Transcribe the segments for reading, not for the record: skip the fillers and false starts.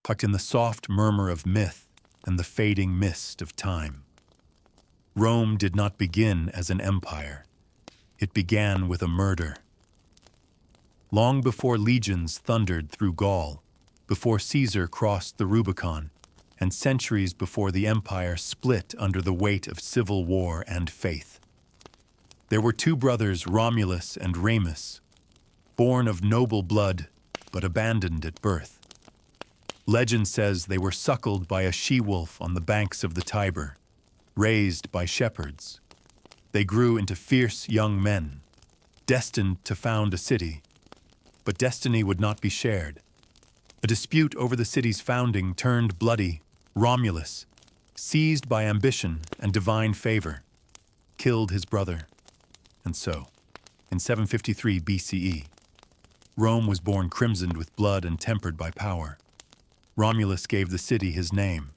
tucked in the soft murmur of myth and the fading mist of time. Rome did not begin as an empire. It began with a murder. Long before legions thundered through Gaul, before Caesar crossed the Rubicon, and centuries before the empire split under the weight of civil war and faith. There were two brothers, Romulus and Remus, born of noble blood but abandoned at birth. Legend says they were suckled by a she-wolf on the banks of the Tiber, raised by shepherds. They grew into fierce young men, destined to found a city. But destiny would not be shared. A dispute over the city's founding turned bloody. Romulus, seized by ambition and divine favor, killed his brother. And so, in 753 BCE, Rome was born crimsoned with blood and tempered by power. Romulus gave the city his name,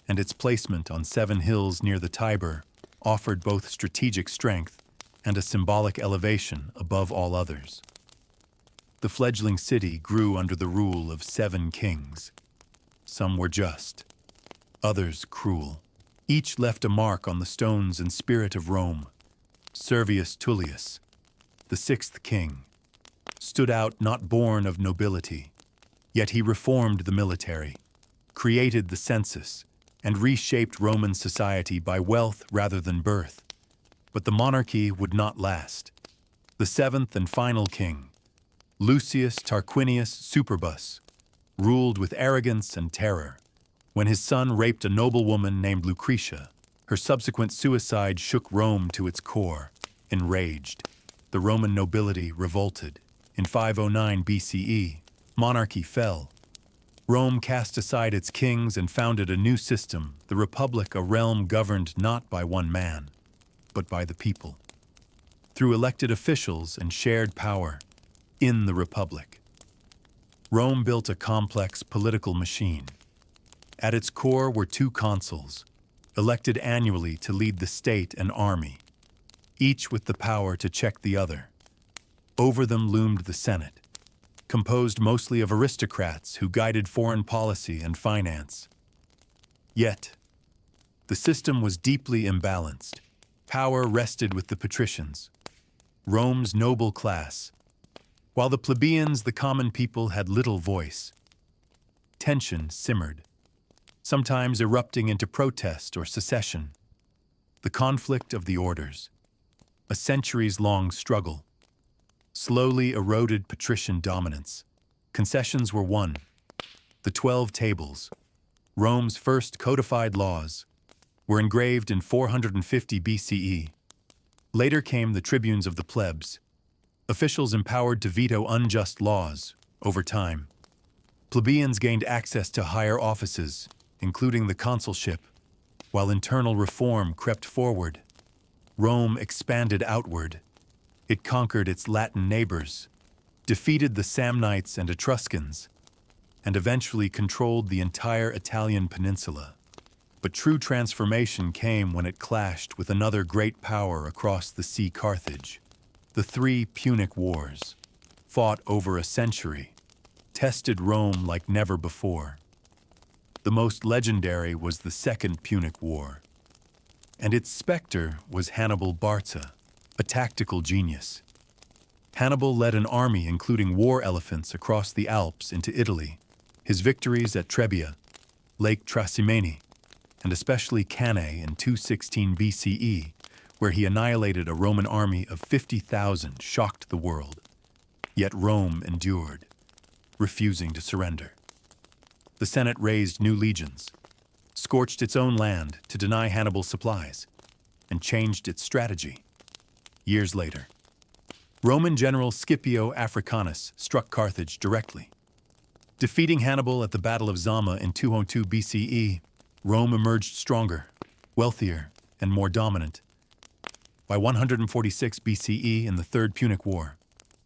and its placement on 7 hills near the Tiber offered both strategic strength and a symbolic elevation above all others. The fledgling city grew under the rule of 7 kings. Some were just, others cruel. Each left a mark on the stones and spirit of Rome. Servius Tullius, the 6th king, stood out not born of nobility, yet he reformed the military, created the census, and reshaped Roman society by wealth rather than birth. But the monarchy would not last. The 7th and final king, Lucius Tarquinius Superbus, ruled with arrogance and terror. When his son raped a noblewoman named Lucretia, her subsequent suicide shook Rome to its core. Enraged, the Roman nobility revolted. In 509 BCE, monarchy fell. Rome cast aside its kings and founded a new system, the Republic, a realm governed not by one man, but by the people. Through elected officials and shared power, in the Republic, Rome built a complex political machine. At its core were 2 consuls, elected annually to lead the state and army, each with the power to check the other. Over them loomed the Senate, composed mostly of aristocrats who guided foreign policy and finance. Yet, the system was deeply imbalanced. Power rested with the patricians, Rome's noble class, while the plebeians, the common people, had little voice. Tension simmered, sometimes erupting into protest or secession. The conflict of the orders, a centuries-long struggle, slowly eroded patrician dominance. Concessions were won. The 12 Tables, Rome's first codified laws, were engraved in 450 BCE. Later came the tribunes of the plebs, officials empowered to veto unjust laws. Over time, plebeians gained access to higher offices, including the consulship, while internal reform crept forward. Rome expanded outward. It conquered its Latin neighbors, defeated the Samnites and Etruscans, and eventually controlled the entire Italian peninsula. But true transformation came when it clashed with another great power across the sea, Carthage. The 3 Punic Wars, fought over a century, tested Rome like never before. The most legendary was the Second Punic War, and its specter was Hannibal Barca, a tactical genius. Hannibal led an army including war elephants across the Alps into Italy. His victories at Trebia, Lake Trasimene, and especially Cannae in 216 BCE, where he annihilated a Roman army of 50,000, shocked the world. Yet Rome endured, refusing to surrender. The Senate raised new legions, scorched its own land to deny Hannibal supplies, and changed its strategy. Years later, Roman general Scipio Africanus struck Carthage directly. Defeating Hannibal at the Battle of Zama in 202 BCE, Rome emerged stronger, wealthier, and more dominant. By 146 BCE, in the Third Punic War,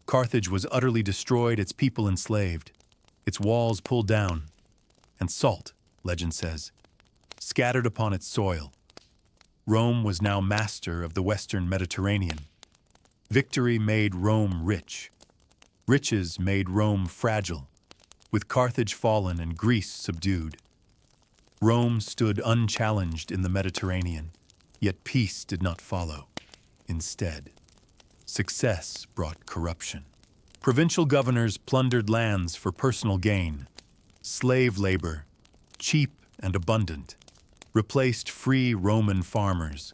Carthage was utterly destroyed, its people enslaved, its walls pulled down, and salt, legend says, scattered upon its soil. Rome was now master of the Western Mediterranean. Victory made Rome rich. Riches made Rome fragile. With Carthage fallen and Greece subdued, Rome stood unchallenged in the Mediterranean, yet peace did not follow. Instead, success brought corruption. Provincial governors plundered lands for personal gain. Slave labor, cheap and abundant, replaced free Roman farmers,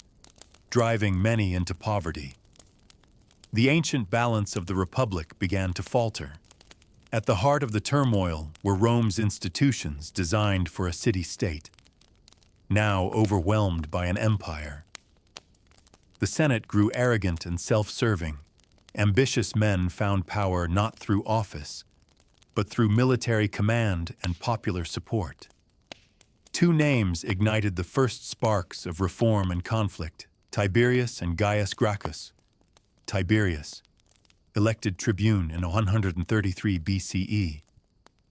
driving many into poverty. The ancient balance of the Republic began to falter. At the heart of the turmoil were Rome's institutions designed for a city-state, now overwhelmed by an empire. The Senate grew arrogant and self-serving. Ambitious men found power not through office, but through military command and popular support. Two names ignited the first sparks of reform and conflict: Tiberius and Gaius Gracchus. Tiberius, elected tribune in 133 BCE,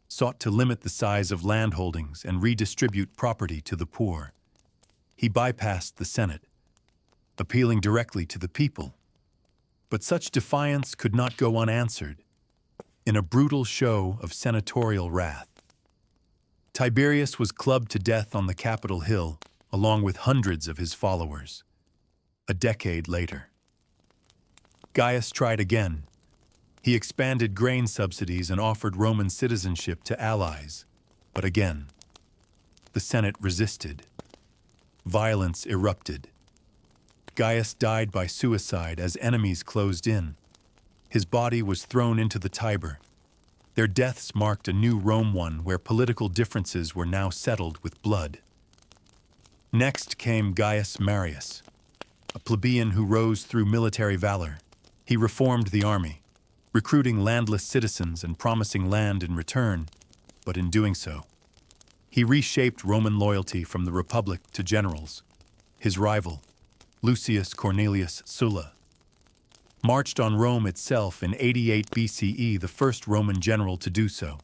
sought to limit the size of landholdings and redistribute property to the poor. He bypassed the Senate, appealing directly to the people. But such defiance could not go unanswered. In a brutal show of senatorial wrath, Tiberius was clubbed to death on the Capitol Hill, along with hundreds of his followers. A decade later, Gaius tried again. He expanded grain subsidies and offered Roman citizenship to allies. But again, the Senate resisted. Violence erupted. Gaius died by suicide as enemies closed in. His body was thrown into the Tiber. Their deaths marked a new Rome, one where political differences were now settled with blood. Next came Gaius Marius, a plebeian who rose through military valor. He reformed the army, recruiting landless citizens and promising land in return, but in doing so, he reshaped Roman loyalty from the Republic to generals. His rival, Lucius Cornelius Sulla, marched on Rome itself in 88 BCE, the first Roman general to do so.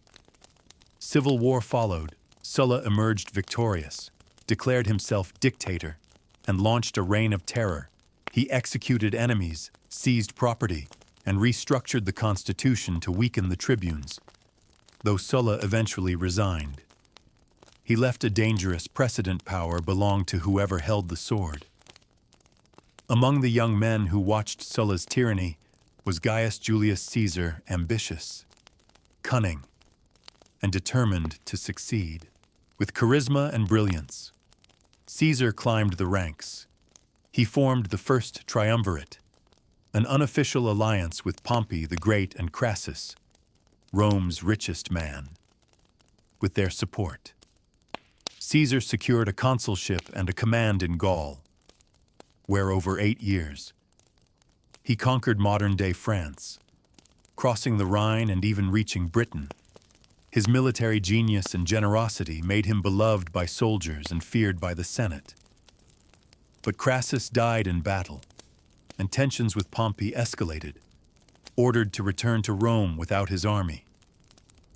Civil war followed. Sulla emerged victorious, declared himself dictator, and launched a reign of terror. He executed enemies, seized property, and restructured the constitution to weaken the tribunes. Though Sulla eventually resigned, he left a dangerous precedent. Power belonged to whoever held the sword. Among the young men who watched Sulla's tyranny was Gaius Julius Caesar, ambitious, cunning, and determined to succeed. With charisma and brilliance, Caesar climbed the ranks. He formed the first triumvirate, an unofficial alliance with Pompey the Great and Crassus, Rome's richest man. With their support, Caesar secured a consulship and a command in Gaul, where over 8 years, he conquered modern-day France, crossing the Rhine and even reaching Britain. His military genius and generosity made him beloved by soldiers and feared by the Senate. But Crassus died in battle, and tensions with Pompey escalated, ordered to return to Rome without his army.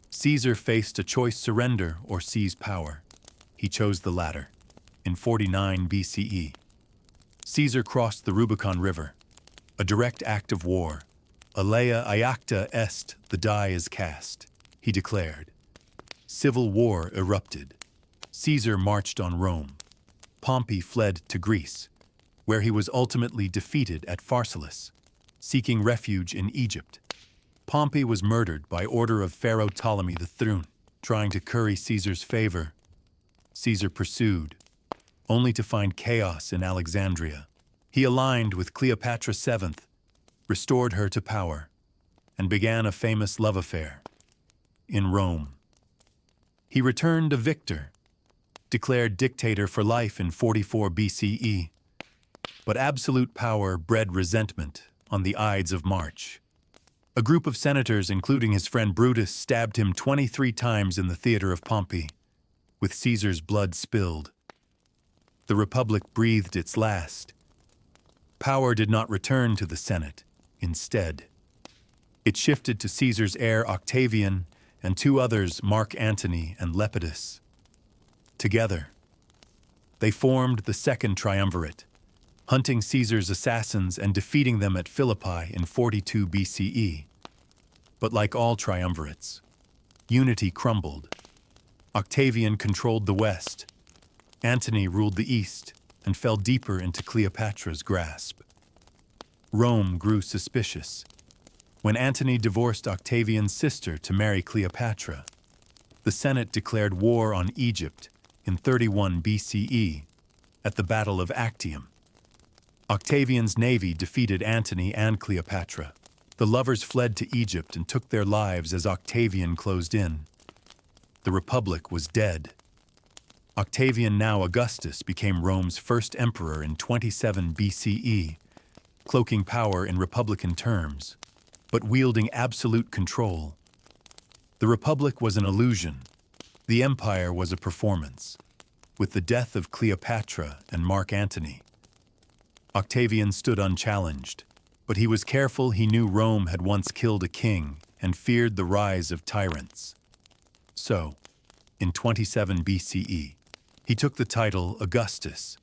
Caesar faced a choice: surrender or seize power. He chose the latter. In 49 BCE, Caesar crossed the Rubicon River, a direct act of war. Alea iacta est, the die is cast, he declared. Civil war erupted. Caesar marched on Rome. Pompey fled to Greece, where he was ultimately defeated at Pharsalus, seeking refuge in Egypt. Pompey was murdered by order of Pharaoh Ptolemy III, trying to curry Caesar's favor. Caesar pursued, only to find chaos in Alexandria. He aligned with Cleopatra VII, restored her to power, and began a famous love affair in Rome. He returned a victor, declared dictator for life in 44 BCE, but absolute power bred resentment on the Ides of March. A group of senators, including his friend Brutus, stabbed him 23 times in the theater of Pompey, with Caesar's blood spilled. The Republic breathed its last. Power did not return to the Senate. Instead, it shifted to Caesar's heir Octavian and two others, Mark Antony and Lepidus. Together, they formed the Second Triumvirate, hunting Caesar's assassins and defeating them at Philippi in 42 BCE. But like all triumvirates, Unity crumbled. Octavian controlled the West. Antony ruled the East and fell deeper into Cleopatra's grasp. Rome grew suspicious. When Antony divorced Octavian's sister to marry Cleopatra, the Senate declared war on Egypt in 31 BCE at the Battle of Actium. Octavian's navy defeated Antony and Cleopatra. The lovers fled to Egypt and took their lives as Octavian closed in. The Republic was dead. Octavian, now Augustus, became Rome's first emperor in 27 BCE, cloaking power in republican terms, but wielding absolute control. The Republic was an illusion. The empire was a performance. With the death of Cleopatra and Mark Antony, Octavian stood unchallenged, but he was careful. He knew Rome had once killed a king and feared the rise of tyrants. So, in 27 BCE, he took the title Augustus,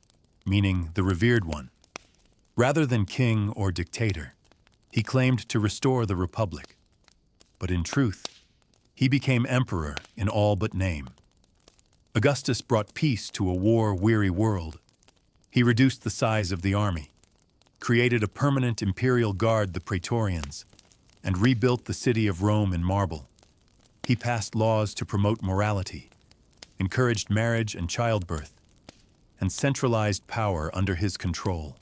meaning the revered one. Rather than king or dictator, he claimed to restore the Republic. But in truth, he became emperor in all but name. Augustus brought peace to a war-weary world. He reduced the size of the army, created a permanent imperial guard, the Praetorians, and rebuilt the city of Rome in marble. He passed laws to promote morality, encouraged marriage and childbirth, and centralized power under his control.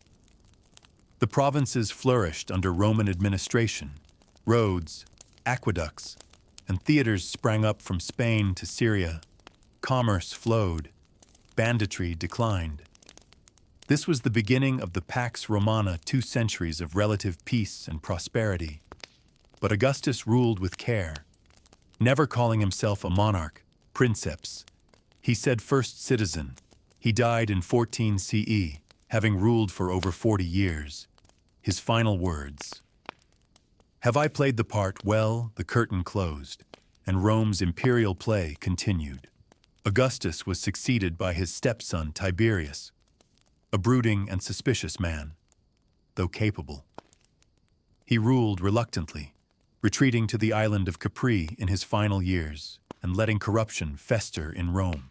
The provinces flourished under Roman administration. Roads, aqueducts, and theaters sprang up from Spain to Syria. Commerce flowed. Banditry declined. This was the beginning of the Pax Romana, 2 centuries of relative peace and prosperity. But Augustus ruled with care, never calling himself a monarch, princeps. He said first citizen. He died in 14 CE, having ruled for over 40 years. His final words: "Have I played the part well?" The curtain closed, and Rome's imperial play continued. Augustus was succeeded by his stepson Tiberius, a brooding and suspicious man, though capable. He ruled reluctantly, retreating to the island of Capri in his final years and letting corruption fester in Rome.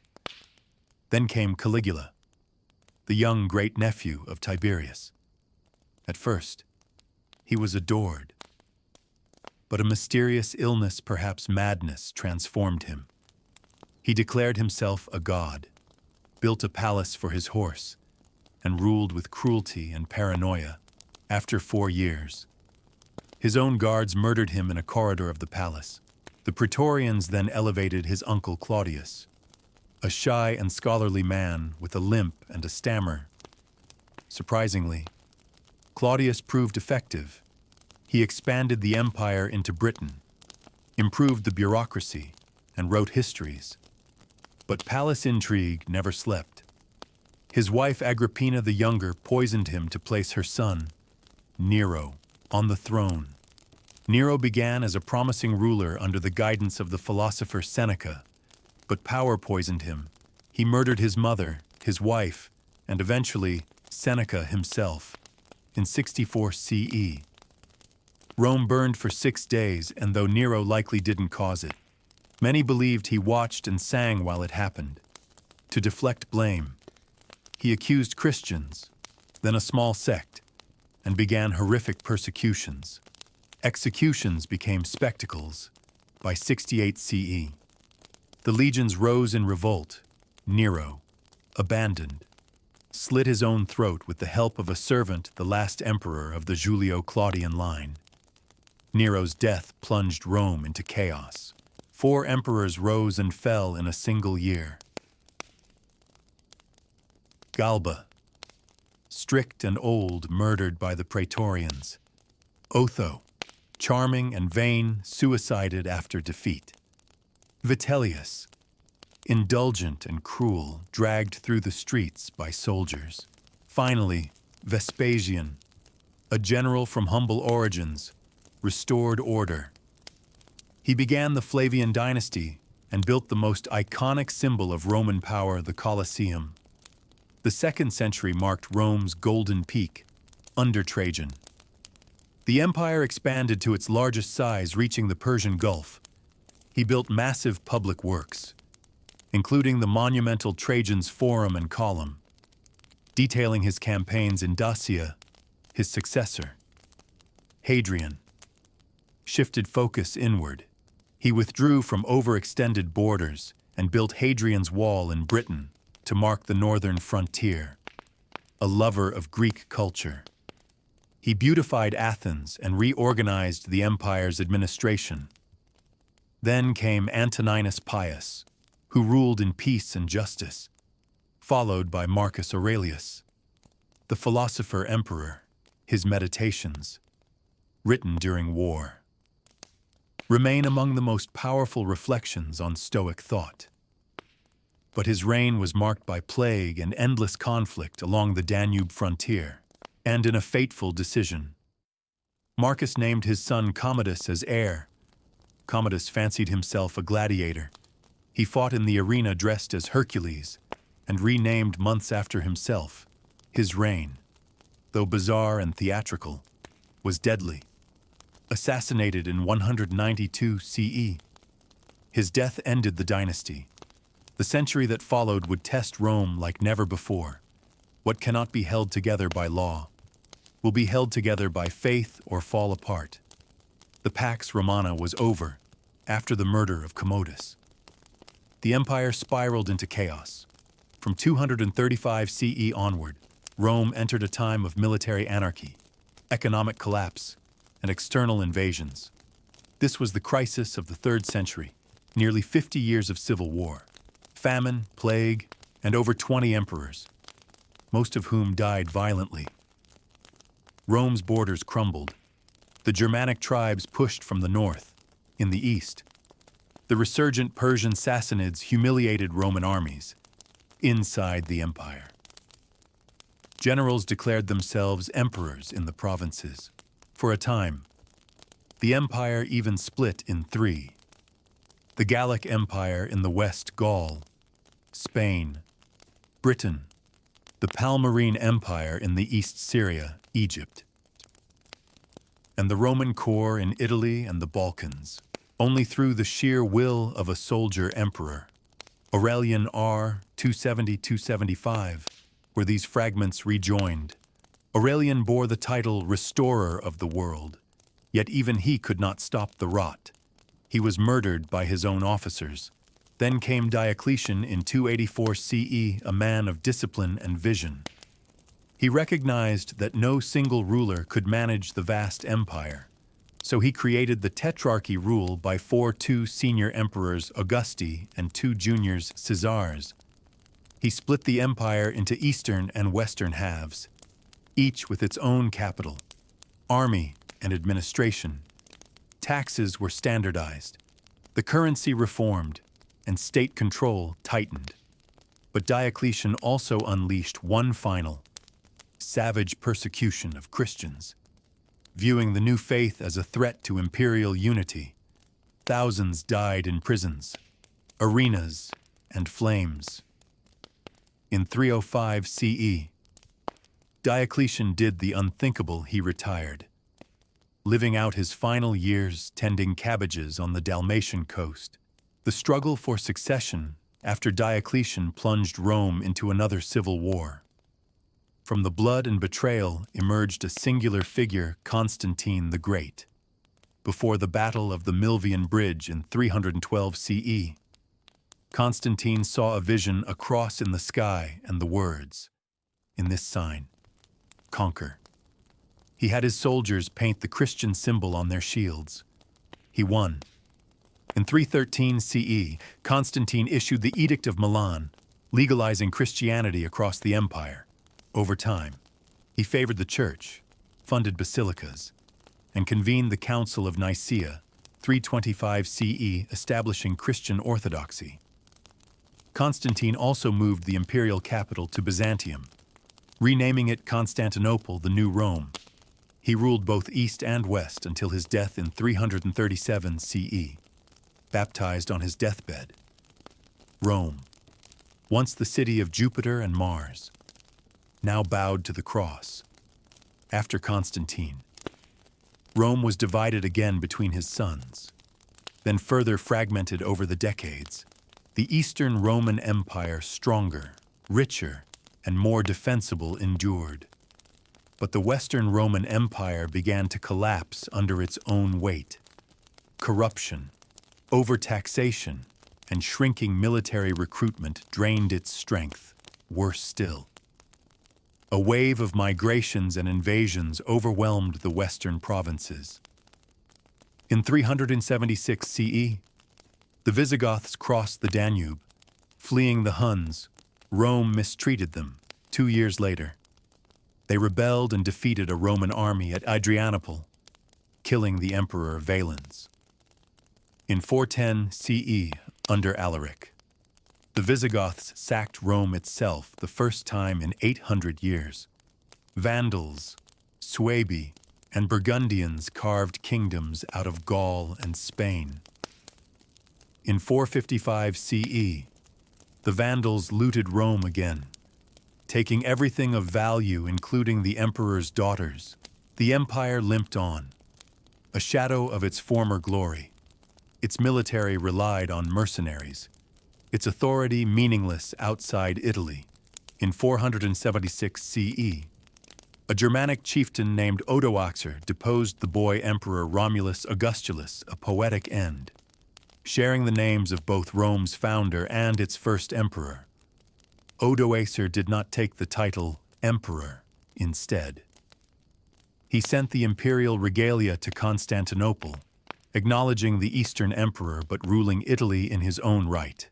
Then came Caligula, the young great-nephew of Tiberius. At first, he was adored, but a mysterious illness, perhaps madness, transformed him. He declared himself a god, built a palace for his horse, and ruled with cruelty and paranoia. After 4 years, his own guards murdered him in a corridor of the palace. The Praetorians then elevated his uncle Claudius, a shy and scholarly man with a limp and a stammer. Surprisingly, Claudius proved effective. He expanded the empire into Britain, improved the bureaucracy, and wrote histories. But palace intrigue never slept. His wife Agrippina the Younger poisoned him to place her son, Nero, on the throne. Nero began as a promising ruler under the guidance of the philosopher Seneca, but power poisoned him. He murdered his mother, his wife, and eventually Seneca himself. In 64 CE, Rome burned for 6 days, and though Nero likely didn't cause it, many believed he watched and sang while it happened. To deflect blame, he accused Christians, then a small sect, and began horrific persecutions. Executions became spectacles. By 68 CE, the legions rose in revolt. Nero, abandoned, slit his own throat with the help of a servant, the last emperor of the Julio-Claudian line. Nero's death plunged Rome into chaos. 4 emperors rose and fell in a single year. Galba, strict and old, murdered by the Praetorians. Otho, charming and vain, suicided after defeat. Vitellius, indulgent and cruel, dragged through the streets by soldiers. Finally, Vespasian, a general from humble origins, restored order. He began the Flavian dynasty and built the most iconic symbol of Roman power, the Colosseum. The 2nd century marked Rome's golden peak, under Trajan. The empire expanded to its largest size, reaching the Persian Gulf. He built massive public works, including the monumental Trajan's Forum and Column, detailing his campaigns in Dacia. His successor, Hadrian, shifted focus inward. He withdrew from overextended borders and built Hadrian's Wall in Britain to mark the northern frontier. A lover of Greek culture, he beautified Athens and reorganized the empire's administration. Then came Antoninus Pius, who ruled in peace and justice, followed by Marcus Aurelius, the philosopher-emperor. His meditations, written during war, remain among the most powerful reflections on Stoic thought. But his reign was marked by plague and endless conflict along the Danube frontier, and in a fateful decision. Marcus named his son Commodus as heir. Commodus fancied himself a gladiator. He fought in the arena dressed as Hercules, and renamed months after himself. His reign, though bizarre and theatrical, was deadly. Assassinated in 192 CE. His death ended the dynasty. The century that followed would test Rome like never before. What cannot be held together by law will be held together by faith or fall apart. The Pax Romana was over after the murder of Commodus. The empire spiraled into chaos. From 235 CE onward, Rome entered a time of military anarchy, economic collapse, and external invasions. This was the crisis of the 3rd century, nearly 50 years of civil war, famine, plague, and over 20 emperors, most of whom died violently. Rome's borders crumbled. The Germanic tribes pushed from the north. In the east, the resurgent Persian Sassanids humiliated Roman armies inside the empire. Generals declared themselves emperors in the provinces. For a time, the empire even split in 3. The Gallic Empire in the west, Gaul, Spain, Britain, the Palmyrene Empire in the east, Syria, Egypt, and the Roman core in Italy and the Balkans. Only through the sheer will of a soldier emperor, Aurelian R. 270-275, were these fragments rejoined. Aurelian bore the title Restorer of the World, yet even he could not stop the rot. He was murdered by his own officers. Then came Diocletian in 284 CE, a man of discipline and vision. He recognized that no single ruler could manage the vast empire, so he created the tetrarchy rule by 2 senior emperors, Augusti, and 2 juniors, Caesars. He split the empire into eastern and western halves, each with its own capital, army, and administration. Taxes were standardized, the currency reformed, and state control tightened. But Diocletian also unleashed one final, savage persecution of Christians. Viewing the new faith as a threat to imperial unity, thousands died in prisons, arenas, and flames. In 305 CE, Diocletian did the unthinkable. He retired, living out his final years tending cabbages on the Dalmatian coast. The struggle for succession after Diocletian plunged Rome into another civil war. From the blood and betrayal emerged a singular figure, Constantine the Great. Before the Battle of the Milvian Bridge in 312 CE, Constantine saw a vision, a cross in the sky, and the words, "In this sign, conquer." He had his soldiers paint the Christian symbol on their shields. He won. In 313 CE, Constantine issued the Edict of Milan, legalizing Christianity across the empire. Over time, he favored the church, funded basilicas, and convened the Council of Nicaea, 325 CE, establishing Christian orthodoxy. Constantine also moved the imperial capital to Byzantium, renaming it Constantinople, the New Rome. He ruled both east and west until his death in 337 CE, baptized on his deathbed. Rome, once the city of Jupiter and Mars, now bowed to the cross. After Constantine, Rome was divided again between his sons. then further fragmented over the decades, the Eastern Roman Empire, stronger, richer, and more defensible, endured. But the Western Roman Empire began to collapse under its own weight. Corruption, overtaxation, and shrinking military recruitment drained its strength. Worse still, a wave of migrations and invasions overwhelmed the western provinces. In 376 CE, the Visigoths crossed the Danube. Fleeing the Huns, Rome mistreated them. 2 years later, they rebelled and defeated a Roman army at Adrianople, killing the Emperor Valens. In 410 CE, under Alaric, the Visigoths sacked Rome itself, the first time in 800 years. Vandals, Suebi, and Burgundians carved kingdoms out of Gaul and Spain. In 455 CE, the Vandals looted Rome again, taking everything of value, including the emperor's daughters. The empire limped on, a shadow of its former glory. Its military relied on mercenaries, its authority meaningless outside Italy. In 476 CE, a Germanic chieftain named Odoacer deposed the boy emperor Romulus Augustulus, a poetic end, sharing the names of both Rome's founder and its first emperor. Odoacer did not take the title emperor. Instead, he sent the imperial regalia to Constantinople, acknowledging the Eastern emperor but ruling Italy in his own right.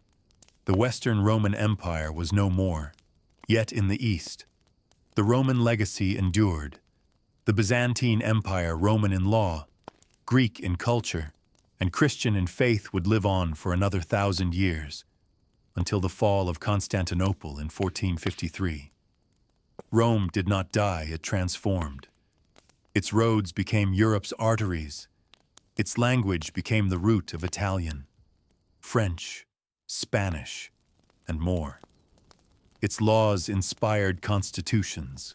The Western Roman Empire was no more. Yet in the East, the Roman legacy endured. The Byzantine Empire, Roman in law, Greek in culture, and Christian in faith, would live on for another 1,000 years, until the fall of Constantinople in 1453. Rome did not die, it transformed. Its roads became Europe's arteries. Its language became the root of Italian, French, Spanish, and more. Its laws inspired constitutions.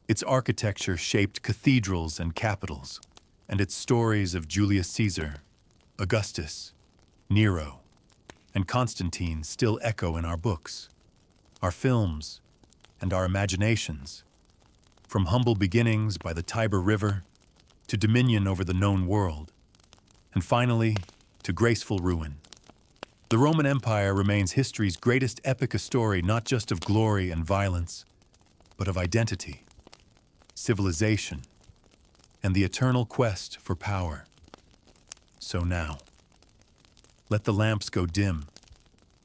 Its architecture shaped cathedrals and capitals, and its stories of Julius Caesar, Augustus, Nero, and Constantine still echo in our books, our films, and our imaginations. From humble beginnings by the Tiber River to dominion over the known world, and finally to graceful ruin, the Roman Empire remains history's greatest epic, a story not just of glory and violence, but of identity, civilization, and the eternal quest for power. So now, let the lamps go dim,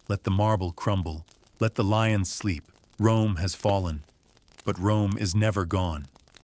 let the marble crumble, let the lions sleep. Rome has fallen, but Rome is never gone.